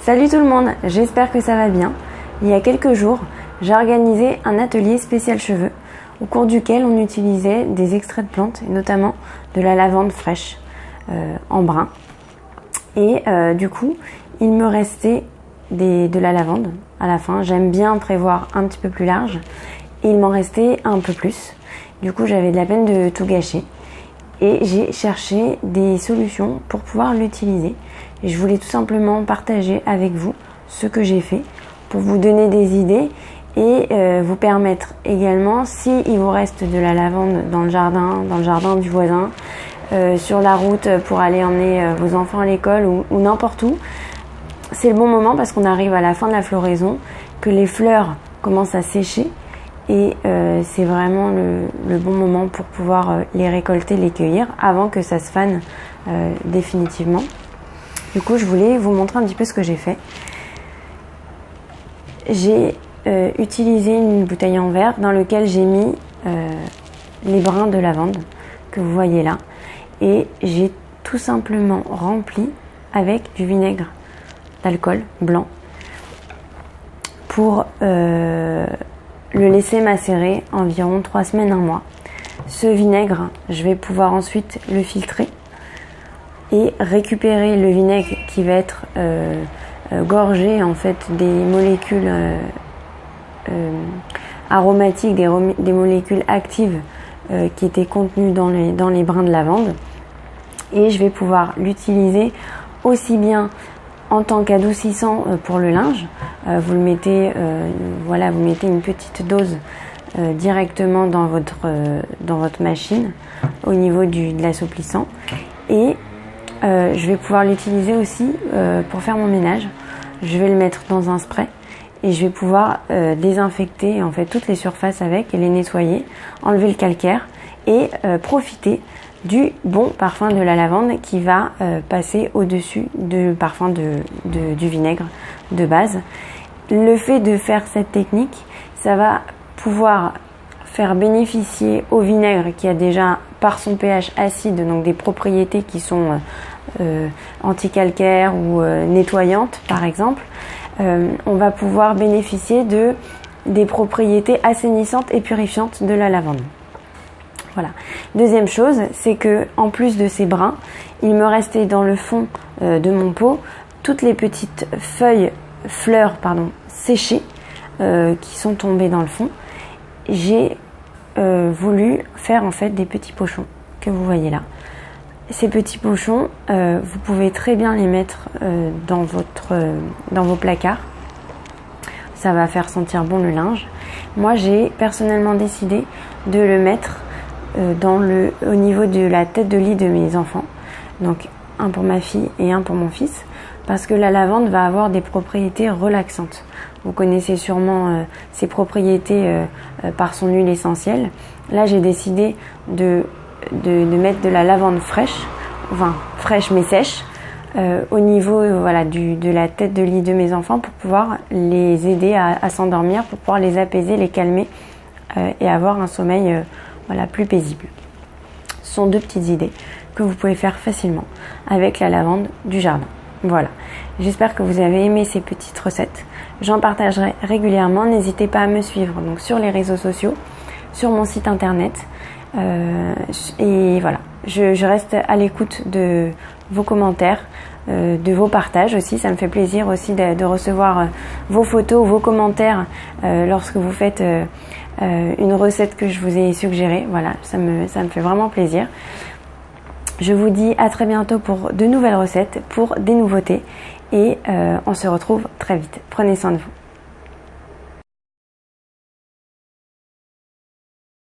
Salut tout le monde, j'espère que ça va bien. Il y a quelques jours, j'ai organisé un atelier spécial cheveux au cours duquel on utilisait des extraits de plantes et notamment de la lavande fraîche en brun. Et du coup, il me restait de la lavande à la fin. J'aime bien prévoir un petit peu plus large et il m'en restait un peu plus. Du coup, j'avais de la peine de tout gâcher et j'ai cherché des solutions pour pouvoir l'utiliser. Et je voulais tout simplement partager avec vous ce que j'ai fait pour vous donner des idées et vous permettre également, si il vous reste de la lavande dans le jardin du voisin, sur la route pour aller emmener vos enfants à l'école ou n'importe où, c'est le bon moment parce qu'on arrive à la fin de la floraison, que les fleurs commencent à sécher et c'est vraiment le bon moment pour pouvoir les récolter, les cueillir avant que ça se fane définitivement. Du coup, je voulais vous montrer un petit peu ce que j'ai fait. J'ai utilisé une bouteille en verre dans laquelle j'ai mis les brins de lavande que vous voyez là. Et j'ai tout simplement rempli avec du vinaigre d'alcool blanc pour le laisser macérer environ 3 semaines, 1 mois. Ce vinaigre, je vais pouvoir ensuite le filtrer et récupérer le vinaigre qui va être gorgé en fait des molécules aromatiques, des molécules actives qui étaient contenues dans les brins de lavande. Et je vais pouvoir l'utiliser aussi bien en tant qu'adoucissant pour le linge. Vous le mettez, vous mettez une petite dose directement dans votre machine au niveau de l'assouplissant. Et je vais pouvoir l'utiliser aussi pour faire mon ménage. Je vais le mettre dans un spray et je vais pouvoir désinfecter en fait toutes les surfaces avec et les nettoyer, enlever le calcaire et profiter du bon parfum de la lavande qui va passer au-dessus du parfum du vinaigre de base. Le fait de faire cette technique, ça va pouvoir faire bénéficier au vinaigre qui a déjà par son pH acide donc des propriétés qui sont anticalcaires ou nettoyantes par exemple. On va pouvoir bénéficier des propriétés assainissantes et purifiantes de la lavande. Voilà. Deuxième chose, c'est que en plus de ces brins, il me restait dans le fond de mon pot toutes les petites fleurs séchées qui sont tombées dans le fond. J'ai voulu faire en fait des petits pochons que vous voyez là. Ces petits pochons, vous pouvez très bien les mettre dans vos placards. Ça va faire sentir bon le linge. Moi, j'ai personnellement décidé de le mettre au niveau de la tête de lit de mes enfants. Donc un pour ma fille et un pour mon fils, parce que la lavande va avoir des propriétés relaxantes. Vous connaissez sûrement ses propriétés par son huile essentielle. Là, j'ai décidé de mettre de la lavande fraîche mais sèche, au niveau de la tête de lit de mes enfants pour pouvoir les aider à s'endormir, pour pouvoir les apaiser, les calmer et avoir un sommeil plus paisible. Ce sont 2 petites idées que vous pouvez faire facilement avec la lavande du jardin. Voilà, j'espère que vous avez aimé ces petites recettes. J'en partagerai régulièrement. N'hésitez pas à me suivre donc sur les réseaux sociaux, sur mon site internet. Et voilà, je reste à l'écoute de vos commentaires, de vos partages aussi. Ça me fait plaisir aussi de recevoir vos photos, vos commentaires lorsque vous faites une recette que je vous ai suggérée. Voilà, ça me fait vraiment plaisir. Je vous dis à très bientôt pour de nouvelles recettes, pour des nouveautés et on se retrouve très vite. Prenez soin de vous.